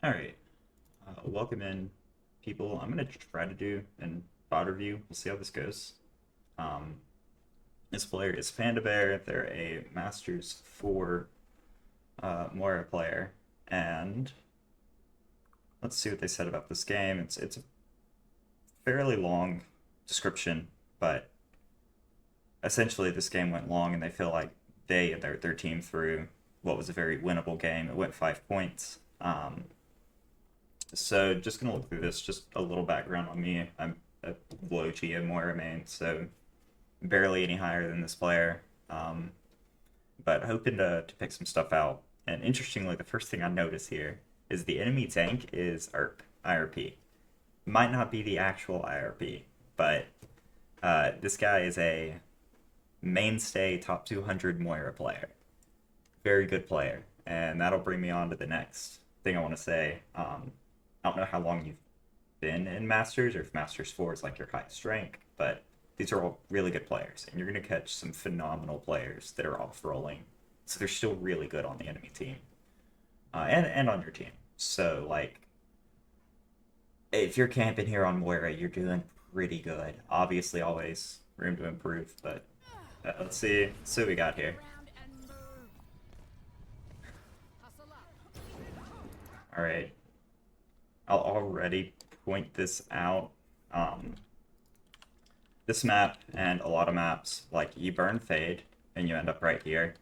Alright, welcome in, people. I'm gonna try to do an VOD review. We'll see how this goes. Um, this player is Panda Bear. They're a Masters 4 Moira player, and let's see what they said about this game. It's a fairly long description, but essentially this game went long, and they feel like they and their team threw what was a very winnable game. It went 5 points. So just gonna look through this, just a little background on me. I'm a low G Moira main, so barely any higher than this player. But hoping to pick some stuff out. And interestingly, the first thing I notice here is the enemy tank is IRP. Might not be the actual IRP, but this guy is a mainstay top 200 Moira player. Very good player. And that'll bring me on to the next thing I want to say. I don't know how long you've been in Masters or if Masters 4 is like your highest rank, but these are all really good players, and you're going to catch some phenomenal players that are off rolling. So they're still really good on the enemy team and on your team. So, like, if you're camping here on Moira, you're doing pretty good. Obviously, always room to improve, but let's see what we got here. All right. I'll already point this out. This map and a lot of maps, like, you burn Fade and you end up right here.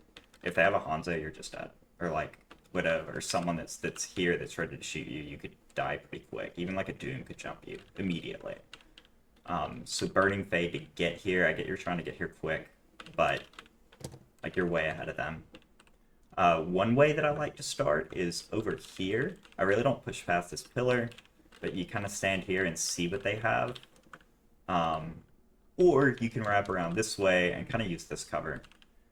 If they have a Hanzo, you're just dead. Or like Widow or someone that's here that's ready to shoot you, you could die pretty quick. Even like a Doom could jump you immediately. So burning Fade to get here, I get you're trying to get here quick, but like you're way ahead of them. One way that I like to start is over here. I really don't push past this pillar, but you kind of stand here and see what they have. Or you can wrap around this way and kind of use this cover.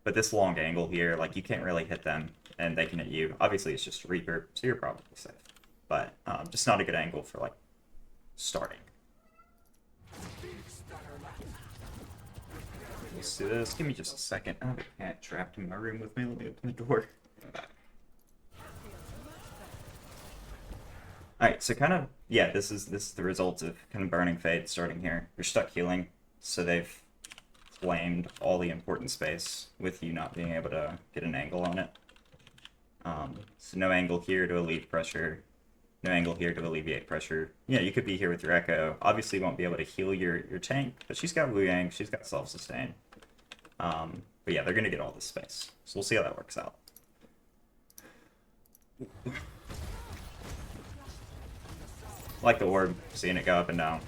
But this long angle here, like, you can't really hit them, and they can hit you. Obviously, it's just Reaper, so you're probably safe. But just not a good angle for, like, starting. Let's do this. Give me just a second. Oh, the cat trapped in my room with me. Let me open the door. Alright, so kind of, yeah, this is the result of kind of burning Fade starting here. You're stuck healing, so they've claimed all the important space with you not being able to get an angle on it. So no angle here to alleviate pressure. No angle here to alleviate pressure. Yeah, you could be here with your Echo. Obviously you won't be able to heal your tank, but she's got Wu Yang, she's got self-sustain. But yeah, they're going to get all this space. So we'll see how that works out. I like the orb, seeing it go up and down.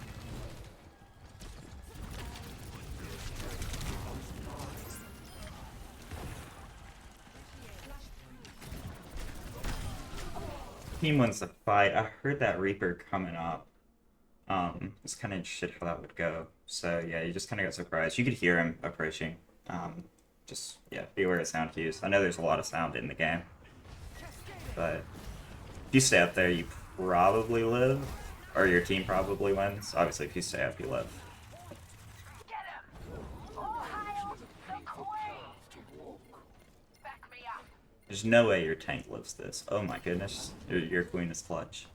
Team wins the fight. I heard that Reaper coming up. It's kind of interested how that would go. So yeah, you just kind of got surprised. You could hear him approaching. Just, yeah, be aware of sound cues. I know there's a lot of sound in the game. But if you stay up there, you probably live. Or your team probably wins. Obviously, if you stay up, you live. There's no way your tank lives this. Oh my goodness. Your queen is clutch.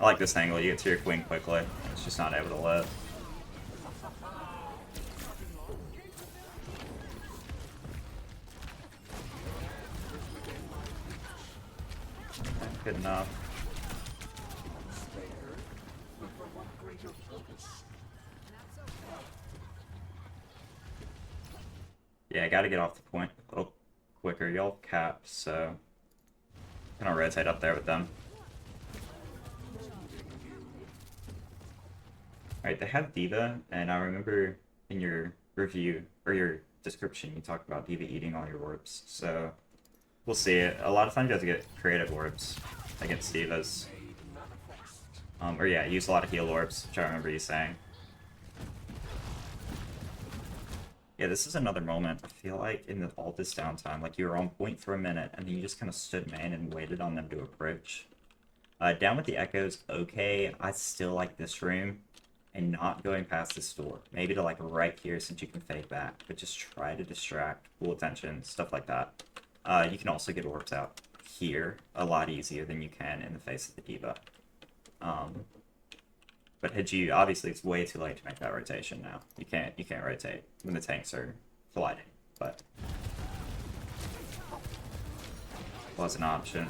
I like this angle. You get to your queen quickly. It's just not able to live. Good enough. Yeah, I gotta get off the point a little quicker. Y'all capped, so I'm gonna rotate up there with them. Alright, they have D.Va, and I remember in your review, or your description, you talked about D.Va eating all your orbs, so we'll see. A lot of times you have to get creative orbs against D.Vas. Or yeah, use a lot of heal orbs, which I remember you saying. Yeah, this is another moment, I feel like, in all this downtime, like you were on point for a minute, and then you just kind of stood main and waited on them to approach. Down with the Echoes, okay, I still like this room, and not going past this door. Maybe to like right here since you can fade back, but just try to distract, pull attention, stuff like that. You can also get orbs out here a lot easier than you can in the face of the D.Va. But Hiji, obviously, it's way too late to make that rotation now. You can't rotate when the tanks are colliding. But was an option.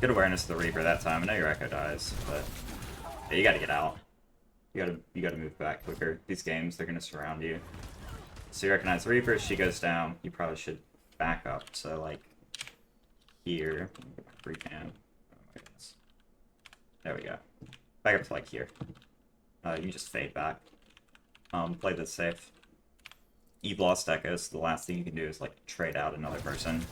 Good awareness of the Reaper that time. I know your Echo dies, but yeah, you gotta get out. You gotta move back quicker. These games, they're gonna surround you. So you recognize the Reaper, she goes down. You probably should back up. So like here, free can. Oh my goodness. There we go. Back up to like here. You can just fade back. Play this safe. You've lost Echo, so the last thing you can do is like trade out another person.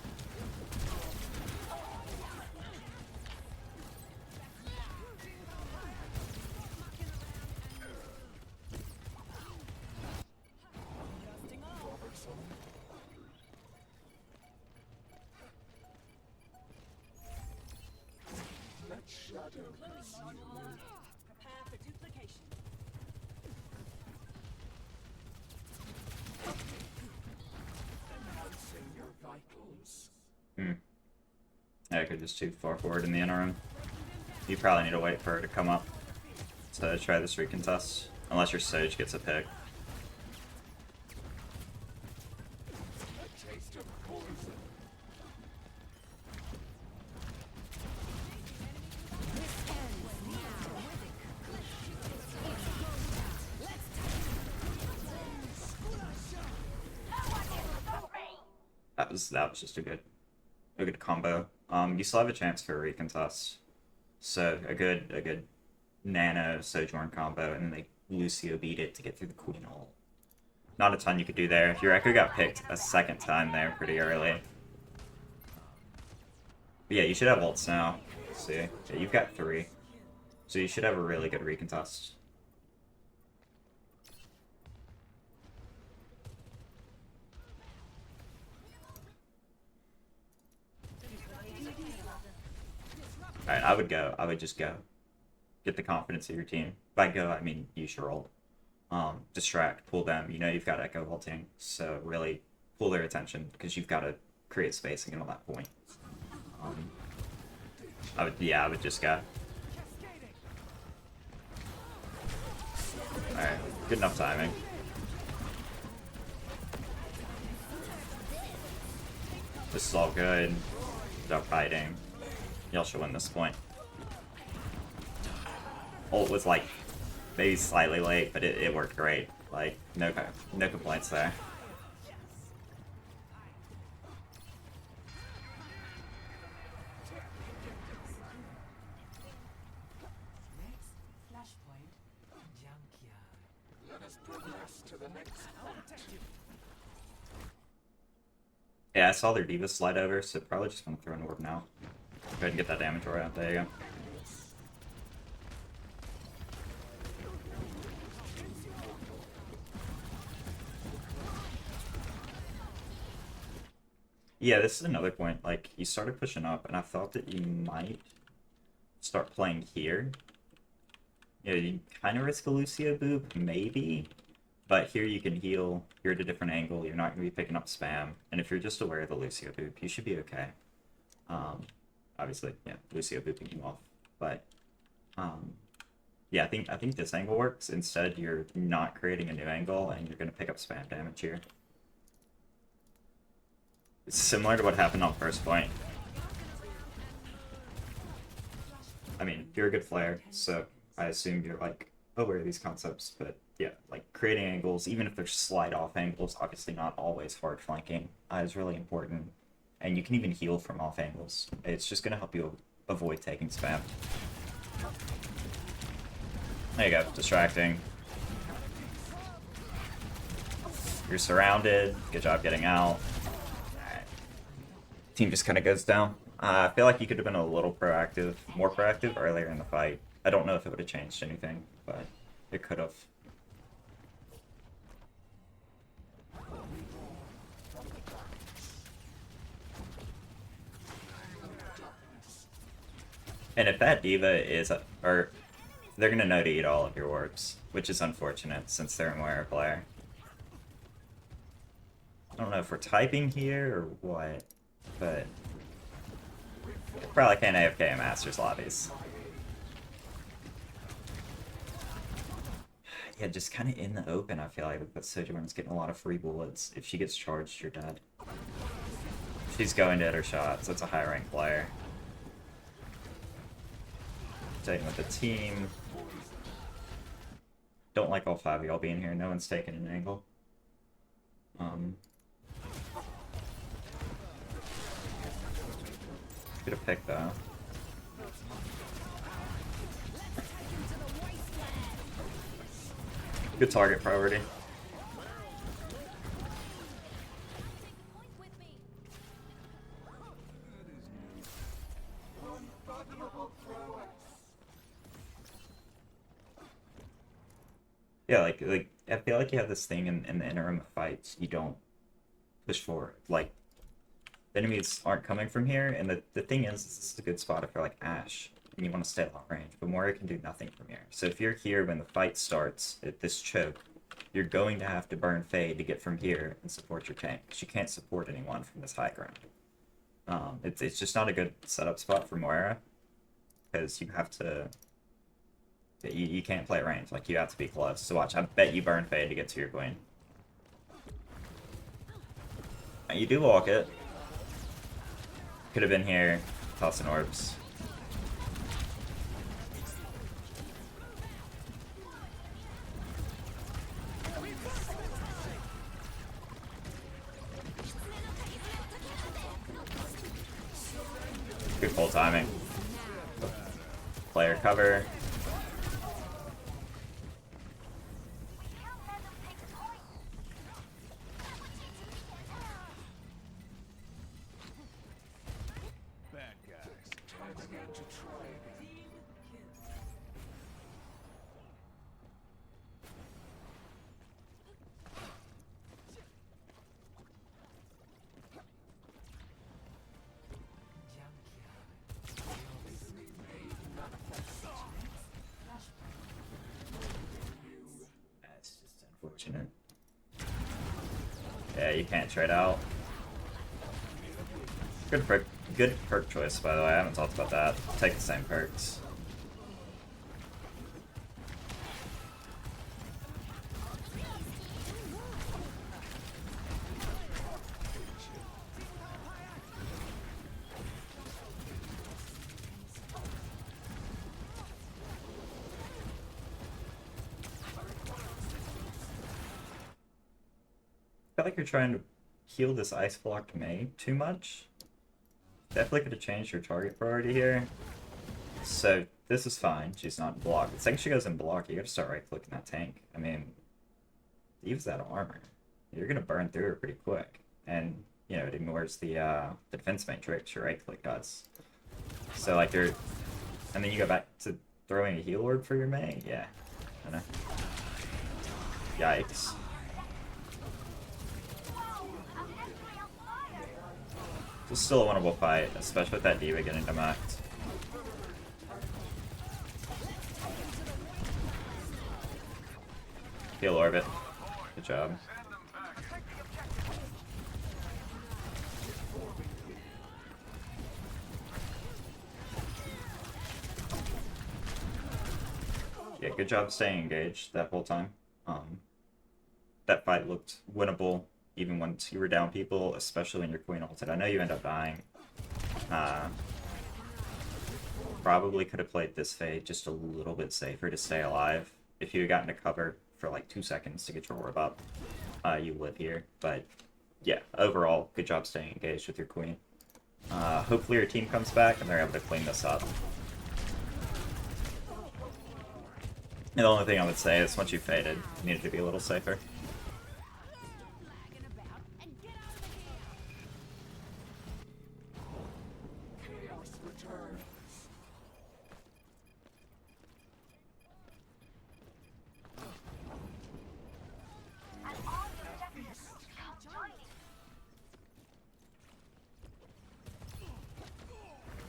Yeah, I could just too far forward in the interim. You probably need to wait for her to come up to try this recontest, unless your Sage gets a pick. That was just a good combo. You still have a chance for a recontest. So a good Nano Sojourn combo, and then they Lucio beat it to get through the Queen ult. Not a ton you could do there. Your Echo got picked a second time there pretty early. But yeah, you should have ults now. Let's see. Yeah, you've got 3. So you should have a really good recontest. Alright, I would just go. Get the confidence of your team. By go, I mean use your ult. Distract, pull them. You know you've got Echo ulting, so really pull their attention, because you've got to create spacing at that point. I would just go. Alright, good enough timing. This is all good. Without fighting. Y'all should win this point. Ult was like maybe slightly late, but it worked great. Like no complaints there. Yeah, I saw their D.Va slide over, so probably just want to throw an orb now. Go ahead and get that damage right out. There you go. Yeah, this is another point. Like, you started pushing up, and I thought that you might start playing here. Yeah, you kind of risk a Lucio boop, maybe. But here you can heal. You're at a different angle. You're not going to be picking up spam. And if you're just aware of the Lucio boop, you should be okay. Obviously, yeah, Lucio booping you off. But, yeah, I think this angle works. Instead, you're not creating a new angle, and you're going to pick up spam damage here. It's similar to what happened on first point. I mean, you're a good player, so I assume you're, like, aware of these concepts. But, yeah, like, creating angles, even if they're slide-off angles, obviously not always hard flanking, is really important. And you can even heal from off angles. It's just going to help you avoid taking spam. There you go, distracting. You're surrounded. Good job getting out. Alright. Team just kind of goes down. I feel like you could have been a little proactive, more proactive earlier in the fight. I don't know if it would have changed anything, but it could have. And if that D.Va is, or they're gonna know to eat all of your orbs, which is unfortunate since they're a Moira player. I don't know if we're typing here or what, but probably can't AFK in Masters lobbies. Yeah, just kind of in the open, I feel like, but Sojourn's getting a lot of free bullets. If she gets charged, you're dead. She's going to hit her shots. That's a high rank player. Taking with the team. Don't like all 5 of y'all being here. No one's taking an angle. Get a pick though. Good target priority. Yeah, like I feel like you have this thing in the interim of fights. You don't push forward. Like the enemies aren't coming from here, and the thing is this is a good spot if you're like Ashe and you want to stay at long range, but Moira can do nothing from here. So if you're here when the fight starts at this choke, you're going to have to burn Fade to get from here and support your tank, because you can't support anyone from this high ground. It's just not a good setup spot for Moira, because you have to... You can't play range, like you have to be close. So watch, I bet you burn Fade to get to your queen. You do walk it. Could have been here, tossing orbs. Good full timing. Player cover. Unfortunate. Yeah, you can't trade out. Good perk choice, by the way. I haven't talked about that. Take the same perks. I feel like you're trying to heal this ice blocked Mei too much. Definitely could have changed your target priority here. So this is fine. She's not blocked. The second she goes in block, you gotta start right clicking that tank. I mean, Eve's that armor. You're gonna burn through her pretty quick. And you know, it ignores the defense matrix your right click does. So like you're, and then you go back to throwing a heal orb for your Mei? Yeah. I know. Yikes. This is still a winnable fight, especially with that D.Va getting demucked. Heal orbit. Good job. Yeah, good job staying engaged that whole time. That fight looked winnable even once you were down people, especially when your queen ulted. I know you end up dying. Probably could have played this Fade just a little bit safer to stay alive. If you had gotten to cover for like 2 seconds to get your orb up, you live here. But yeah, overall, good job staying engaged with your queen. Hopefully your team comes back and they're able to clean this up. And the only thing I would say is once you faded, you needed to be a little safer.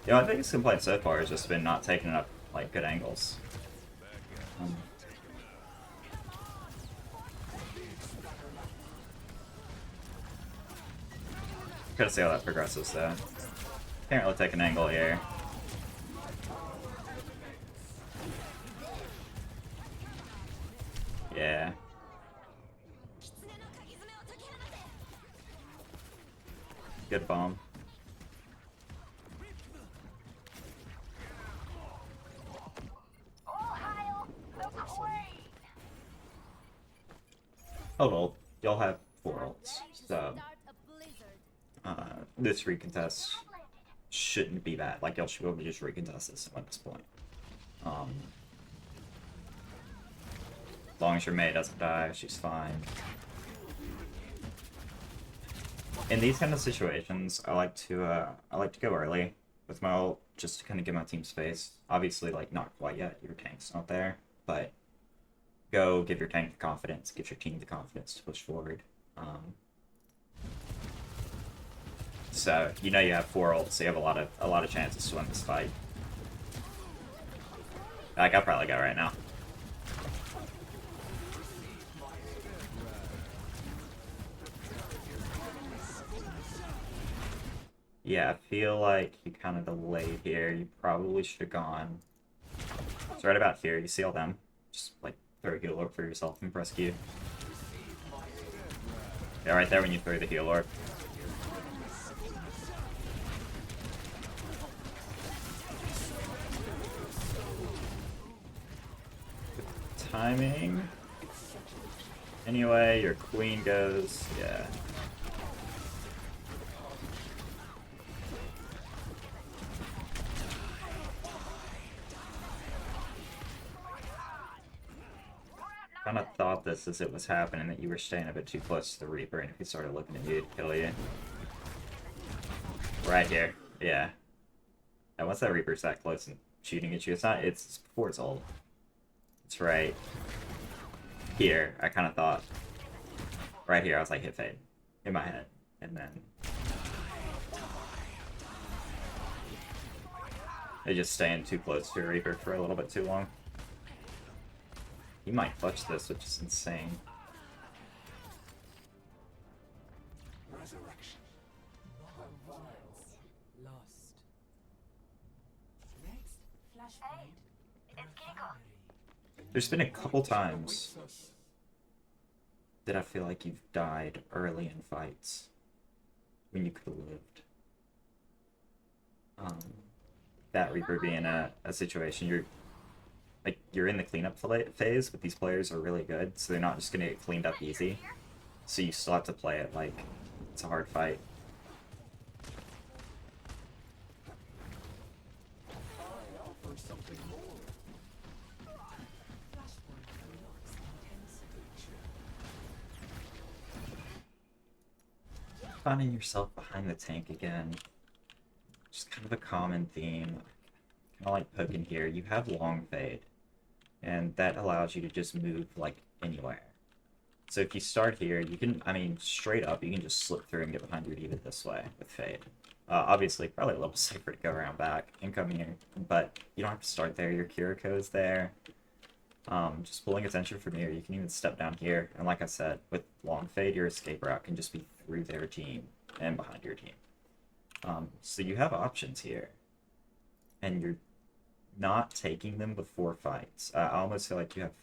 You know, I think his complaint so far has just been not taking up like good angles. Gotta see how that progresses though. Can't really take an angle here. Yeah. Good bomb. Hold ult. Y'all have 4 ults, so this recontest shouldn't be bad. Like, y'all should be able to just recontest this at this point. As long as your Mei doesn't die, she's fine. In these kind of situations, I like to go early with my ult just to kind of give my team space. Obviously, like, not quite yet. Your tank's not there, but go give your tank the confidence, give your team the confidence to push forward. So you know you have 4 ults, so you have a lot of chances to win this fight. Like, I'll probably go right now. Yeah, I feel like you kind of delayed here. You probably should have gone. It's right about here. You see all them. Just like throw a heal orb for yourself and press Q. Yeah, right there when you throw the heal orb. Timing. Anyway, your queen goes. Yeah. Kind of thought this as it was happening, that you were staying a bit too close to the Reaper, and if he started looking at you, he'd kill you. Right here. Yeah. And once that Reaper's that close and shooting at you, it's before it's ult. It's right here. I kind of thought. Right here, I was like, hit fade. In my head. And then they just staying too close to a Reaper for a little bit too long. He might clutch this, which is insane. Resurrection. Lost. Next, flashpoint. There's been a couple times that I feel like you've died early in fights when you could have lived. That Reaper being a situation you're in the cleanup phase, but these players are really good, so they're not just gonna get cleaned up easy. So you still have to play it like it's a hard fight. Finding yourself behind the tank again. Just kind of a common theme. Kind of like poking here. You have long fade, and that allows you to just move like anywhere. So if you start here, you can, I mean, straight up, you can just slip through and get behind your diva this way with fade. Obviously, probably a little safer to go around back and come here, but you don't have to start there. Your Kiriko's there. Just pulling attention from here, you can even step down here. And like I said, with long fade, your escape route can just be through their team and behind your team. So you have options here, and you're not taking them before fights. I almost feel like you have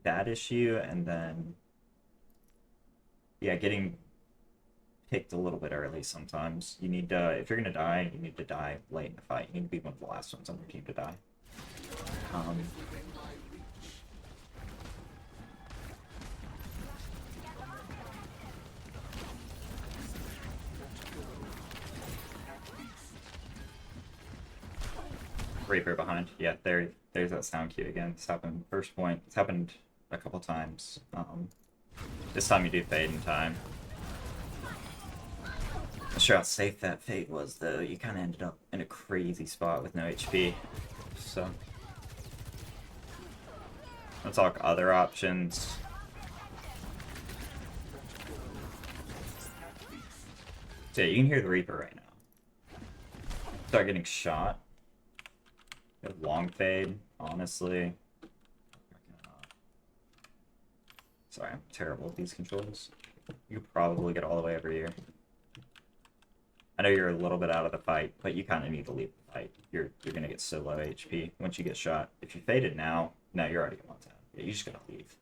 that issue, and then yeah, getting picked a little bit early sometimes. You need to, if you're gonna die, you need to die late in the fight. You need to be one of the last ones on your team to die. Reaper behind. Yeah, there's that sound cue again. It's happened first point. It's happened a couple times. This time you do fade in time. Not sure how safe that fade was though. You kind of ended up in a crazy spot with no HP. So let's talk other options. So yeah, you can hear the Reaper right now. Start getting shot. Long fade, honestly. Sorry, I'm terrible at these controls. You could probably get all the way over here. I know you're a little bit out of the fight, but you kind of need to leave the fight. You're gonna get so low HP once you get shot. If you faded now, no, you're already one tap. Yeah, you just gotta leave.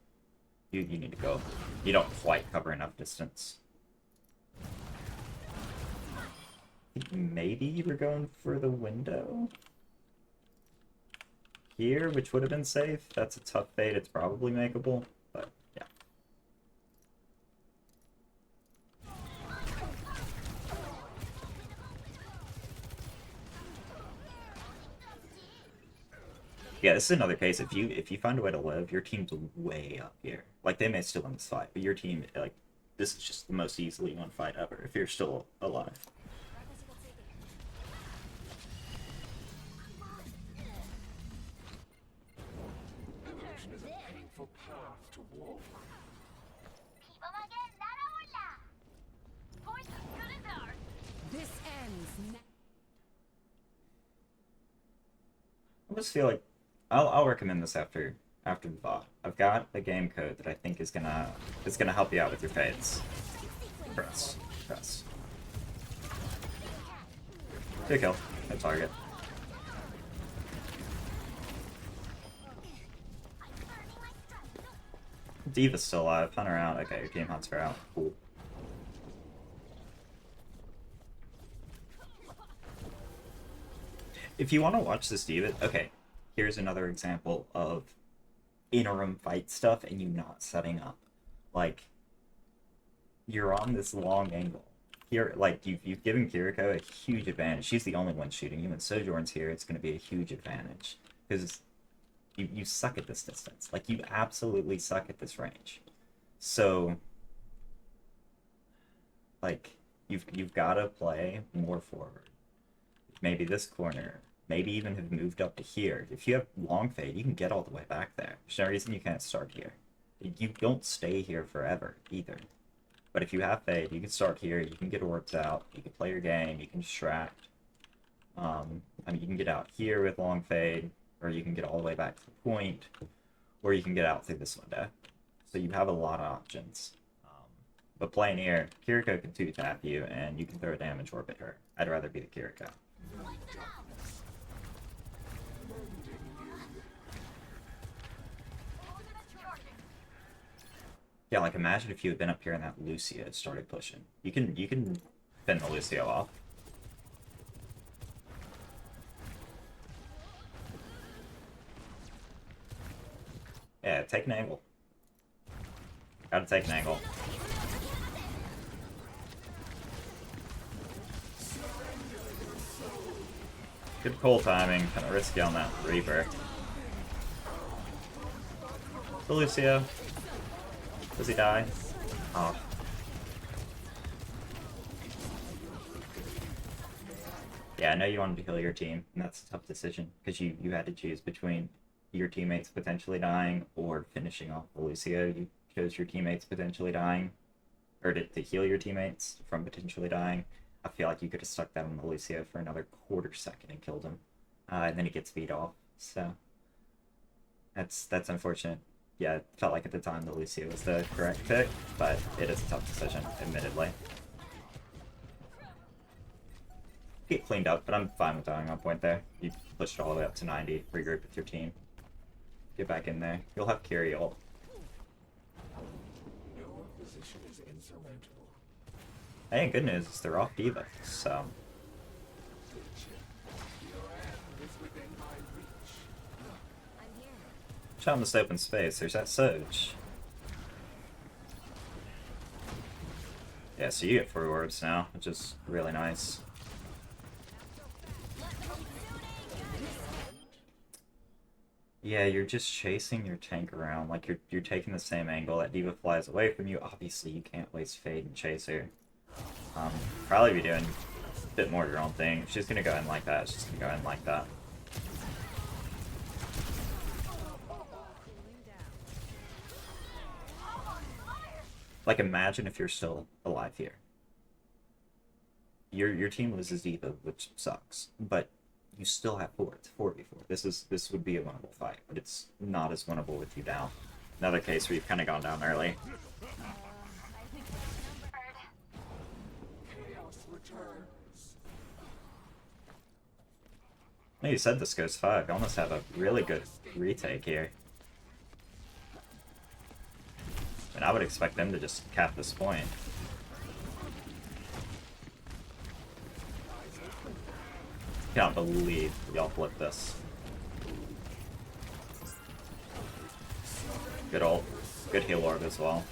You need to go. You don't quite cover enough distance. Maybe you were going for the window here, which would have been safe. That's a tough fade. It's probably makeable, but yeah. Yeah, this is another case. If you find a way to live, your team's way up here. Like, they may still win this fight, but your team, like, this is just the most easily won fight ever if you're still alive. This ends. I just feel like I'll recommend this after the VOD. I've got a game code that I think is gonna help you out with your fades. Press. Good kill. No target. Diva's still alive. Hunt her out. Okay, your team hunts her out. Cool. If you want to watch this Diva, okay, here's another example of interim fight stuff and you not setting up. Like, you're on this long angle. Here, like, you've given Kiriko a huge advantage. She's the only one shooting you, and Sojourn's here. It's going to be a huge advantage. Because you suck at this distance. Like, you absolutely suck at this range. So, like, you've got to play more forward. Maybe this corner. Maybe even have moved up to here. If you have long fade, you can get all the way back there. There's no reason you can't start here. You don't stay here forever, either. But if you have fade, you can start here, you can get orbs out, you can play your game, you can distract. I mean, you can get out here with long fade, or you can get all the way back to the point, or you can get out through this window. So you have a lot of options. But playing here, Kiriko can 2-tap you, and you can throw a damage orb at her. I'd rather be the Kiriko. Yeah, like imagine if you had been up here and that Lucio started pushing. You can fend the Lucio off. Yeah, take an angle. Gotta take an angle. Good pull timing, kinda risky on that Reaper. The Lucio. Does he die? Oh. Yeah, I know you wanted to kill your team, and that's a tough decision, because you had to choose between your teammates potentially dying or finishing off the Lucio. You chose your teammates potentially dying, or to heal your teammates from potentially dying. I feel like you could have stuck that on the Lucio for another quarter second and killed him. And then he gets beat off, so that's unfortunate. Yeah, it felt like at the time the Lucio was the correct pick, but it is a tough decision, admittedly. Get cleaned up, but I'm fine with dying on point there. You pushed it all the way up to 90, regroup with your team. Get back in there. You'll have Kiri ult. Hey, good news is they're off Diva, so... Check on this open space, there's that Soj. Yeah, so you get 4 orbs now, which is really nice. Yeah, you're just chasing your tank around, like you're taking the same angle. That Diva flies away from you. Obviously, you can't waste Fade and chase her. Probably be doing a bit more of your own thing. If she's gonna go in like that, she's gonna go in like that. Like, imagine if you're still alive here. Your team loses Diva, which sucks, but you still have 4. It's 4v4. This would be a winnable fight, but it's not as winnable with you down. Another case where you've kind of gone down early. No, you said this goes 5. You almost have a really good retake here. And I would expect them to just cap this point. Can't believe y'all flipped this. Good ult. Good heal orb as well.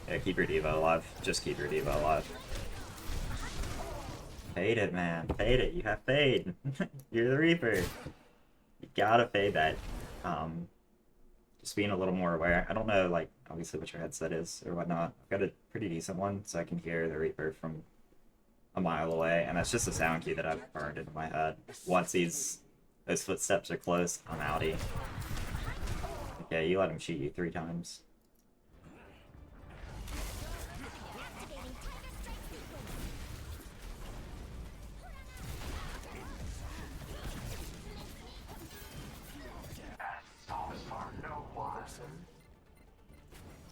Yeah, keep your diva alive. Just keep your diva alive. Fade it, man. Fade it. You have fade. You're the Reaper. You gotta fade that. Just being a little more aware. I don't know, like, obviously what your headset is or whatnot. I've got a pretty decent one, so I can hear the Reaper from a mile away, and that's just a sound cue that I've burned into my head. Once those footsteps are close, I'm outie. Okay, you let him shoot you 3 times.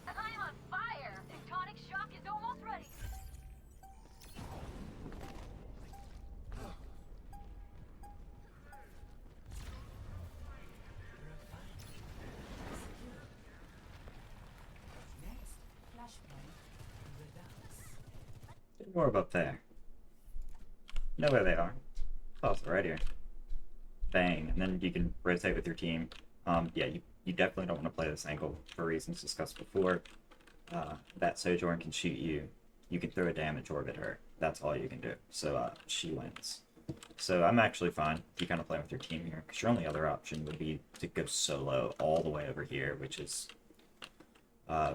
I'm on fire. Tectonic shock is almost ready. Get more up there. Know where they are. Oh, it's right here. Bang, and then you can rotate with your team. Yeah, you definitely don't want to play this angle for reasons discussed before. That Sojourn can shoot you. You can throw a damage orb at her. That's all you can do. So she wins. So I'm actually fine if you kind of play with your team here, because your only other option would be to go solo all the way over here, which is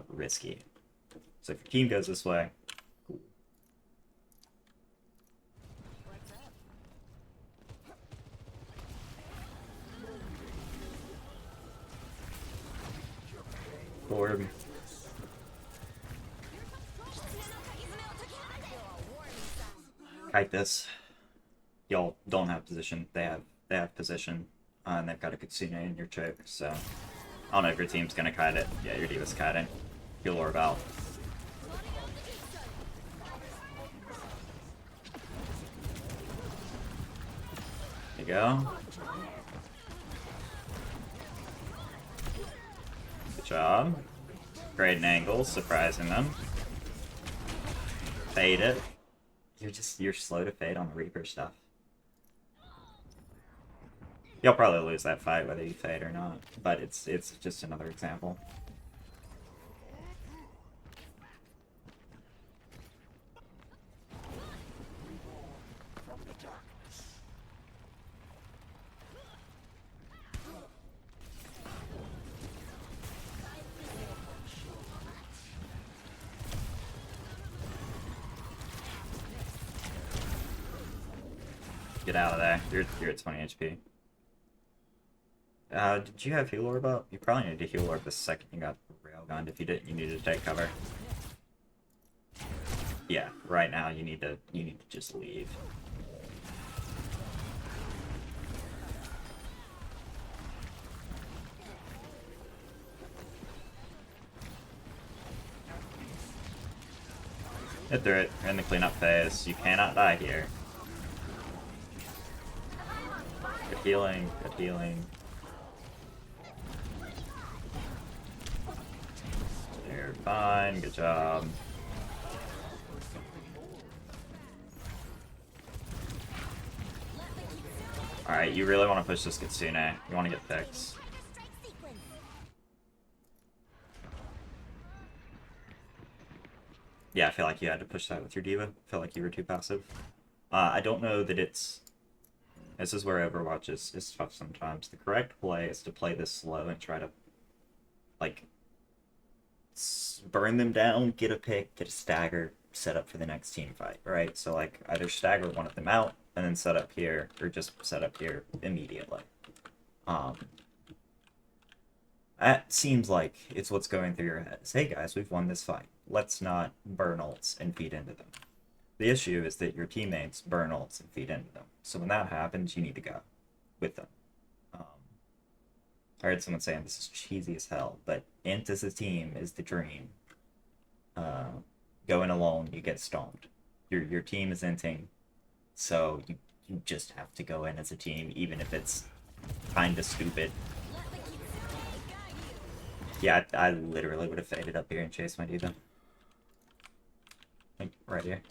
risky. So if your team goes this way, cool. Orb. Kite this. Y'all don't have position. They have position, and they've got a Kitsune in your choke. So I don't know if your team's gonna kite it. Yeah, your diva's kiting. Heal orb out. There you go. Good job. Great angle, surprising them. Fade it. You're slow to fade on the Reaper stuff. You'll probably lose that fight whether you fade or not, but it's just another example. Get out of there. You're at 20 HP. Did you have heal orb up? You probably need to heal orb the second you got railgunned. If you didn't, you needed to take cover. Yeah, right now you need to just leave. Hit through it. You're in the cleanup phase. You cannot die here. Good healing. Good healing. You're fine. Good job. Alright, you really want to push this Kitsune. You want to get fixed. Yeah, I feel like you had to push that with your diva. I feel like you were too passive. I don't know that it's... This is where Overwatch is tough sometimes. The correct play is to play this slow and try to, like, burn them down, get a pick, get a stagger, set up for the next team fight, right? So, like, either stagger one of them out and then set up here, or just set up here immediately. That seems like it's what's going through your head. Is, hey guys, we've won this fight. Let's not burn ults and feed into them. The issue is that your teammates burn ults and feed into them. So when that happens, you need to go with them. I heard someone saying this is cheesy as hell, but int as a team is the dream. Going alone, you get stomped. Your team is inting, so you just have to go in as a team, even if it's kinda stupid. Yeah, I literally would have faded up here and chased my diva. Like, right here.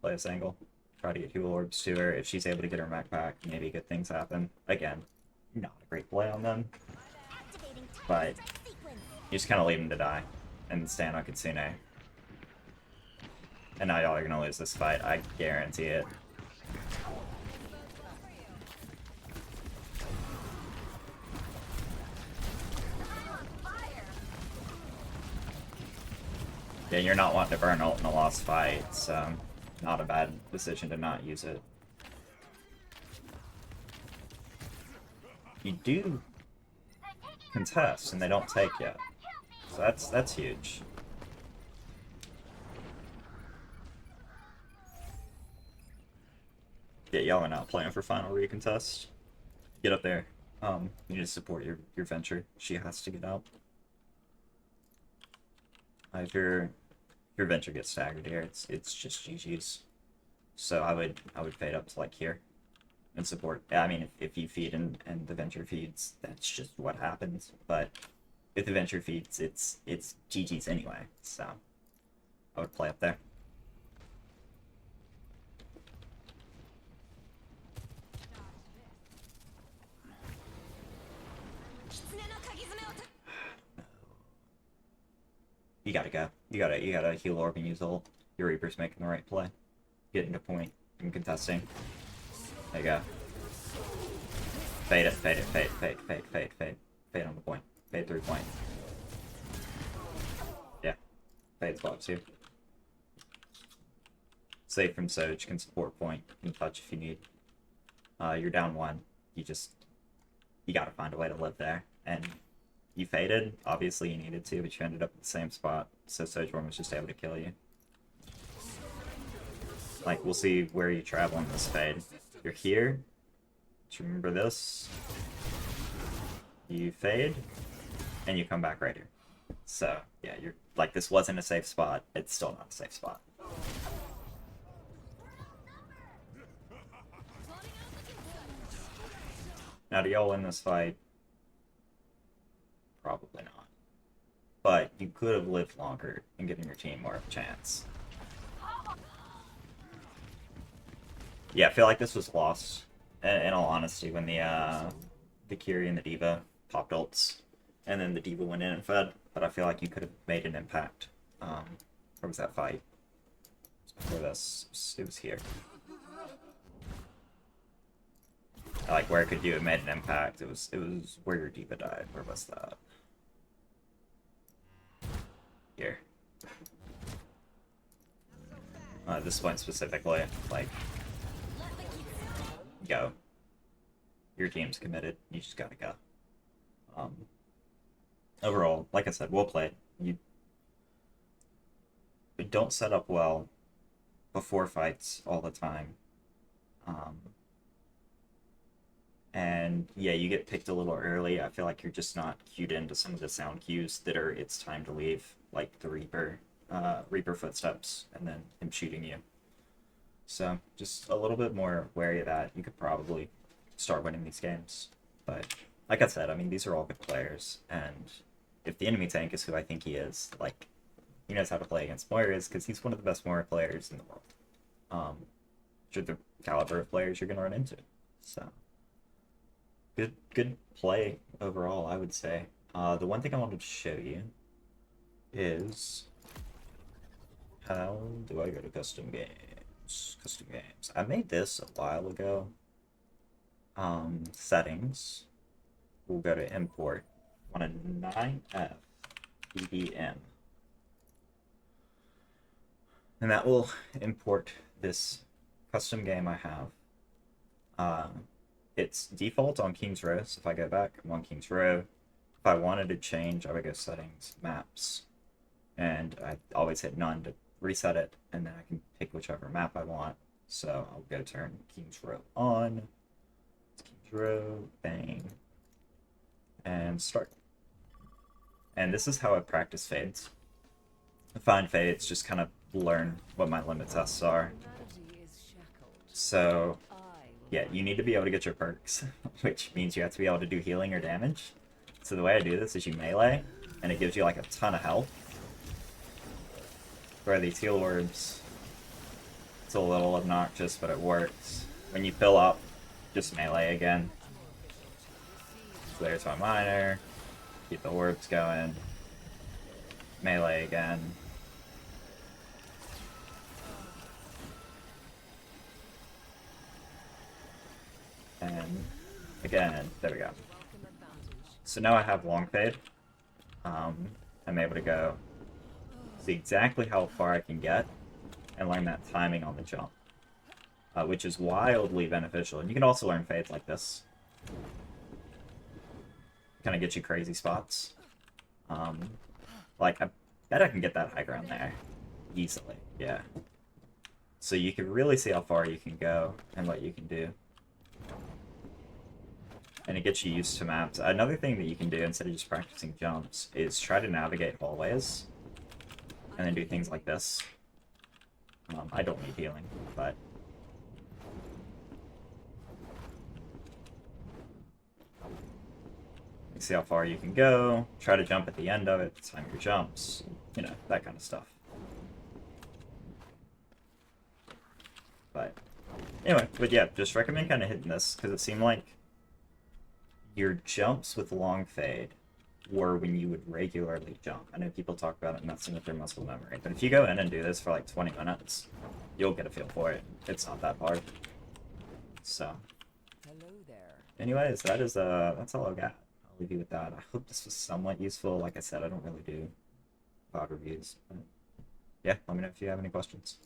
Play this angle. Try to get heal orbs to her. If she's able to get her mech back, maybe good things happen. Again, not a great play on them. But you just kind of leave him to die and stand on Kitsune. And now y'all are gonna lose this fight. I guarantee it. Yeah, you're not wanting to burn ult in a lost fight, so not a bad decision to not use it. You do contest, and they don't take yet. So that's huge. Yeah, y'all are not playing for final recontest. Get up there. You need to support your venture. She has to get out. If your venture gets staggered here, it's just GG's. So I would fade up to like here and support. I mean, if you feed and the venture feeds, that's just what happens. But if the venture feeds, it's GG's anyway. So I would play up there. You gotta go. You gotta heal orb and use ult. Your Reaper's making the right play. Getting to point and contesting. There you go. Fade it, fade it, fade, fade, fade, fade, fade. Fade on the point. Fade through point. Yeah. Fade spots here. Save from Soj, can support point, can touch if you need. You're down one. You gotta find a way to live there. And you faded, obviously you needed to, but you ended up at the same spot, so Sojourn was just able to kill you. Like, we'll see where you travel in this fade. You're here. Just remember this. You fade, and you come back right here. So, yeah, you're like, this wasn't a safe spot. It's still not a safe spot. Now, do y'all win this fight? Probably not. But you could have lived longer and given your team more of a chance. Yeah, I feel like this was lost, in all honesty, when the Kiri and the D.Va popped ults, and then the D.Va went in and fed. But I feel like you could have made an impact. Where was that fight? Before this, it was here. Like, where could you have made an impact? It was where your D.Va died. Where was that? Here. This point specifically, like, go. Your team's committed. You just gotta go. Overall, like I said, well played. You don't set up well before fights all the time. And yeah, you get picked a little early. I feel like you're just not cued into some of the sound cues that are it's time to leave, like the Reaper footsteps, and then him shooting you. So just a little bit more wary of that. You could probably start winning these games. But like I said, I mean, these are all good players, and if the enemy tank is who I think he is, like, he knows how to play against Moira, because he's one of the best Moira players in the world. Which are the caliber of players you're gonna run into. So good play overall, I would say. The one thing I wanted to show you is how do I go to custom games? Custom games. I made this a while ago. Settings. We'll go to import. On a 9F EDM. And that will import this custom game I have. It's default on King's Row, so if I go back, I'm on King's Row. If I wanted to change, I would go settings, maps, and I always hit none to reset it, and then I can pick whichever map I want. So I'll go turn King's Row on. It's King's Row, bang, and start. And this is how I practice fades. I find fades, just kind of learn what my limit tests are. So yeah, you need to be able to get your perks, which means you have to be able to do healing or damage. So the way I do this is you melee, and it gives you like a ton of health. Where these heal orbs, it's a little obnoxious, but it works. When you fill up, just melee again. So there's my miner. Keep the orbs going. Melee again. And again, there we go. So now I have long fade. I'm able to go see exactly how far I can get and learn that timing on the jump, which is wildly beneficial. And you can also learn fades like this. Kind of get you crazy spots. Like, I bet I can get that high ground there easily. Yeah. So you can really see how far you can go and what you can do. And it gets you used to maps. Another thing that you can do instead of just practicing jumps is try to navigate hallways and then do things like this. I don't need healing, but you see how far you can go, try to jump at the end of it, time your jumps, you know, that kind of stuff. But anyway, but yeah, just recommend kind of hitting this, because it seemed like your jumps with long fade were when you would regularly jump. I know people talk about it messing with their muscle memory, but if you go in and do this for like 20 minutes, you'll get a feel for it. It's not that hard. So, Hello there. anyways, that's all I got. I'll leave you with that. I hope this was somewhat useful. Like I said, I don't really do VOD reviews, but yeah, let me know if you have any questions.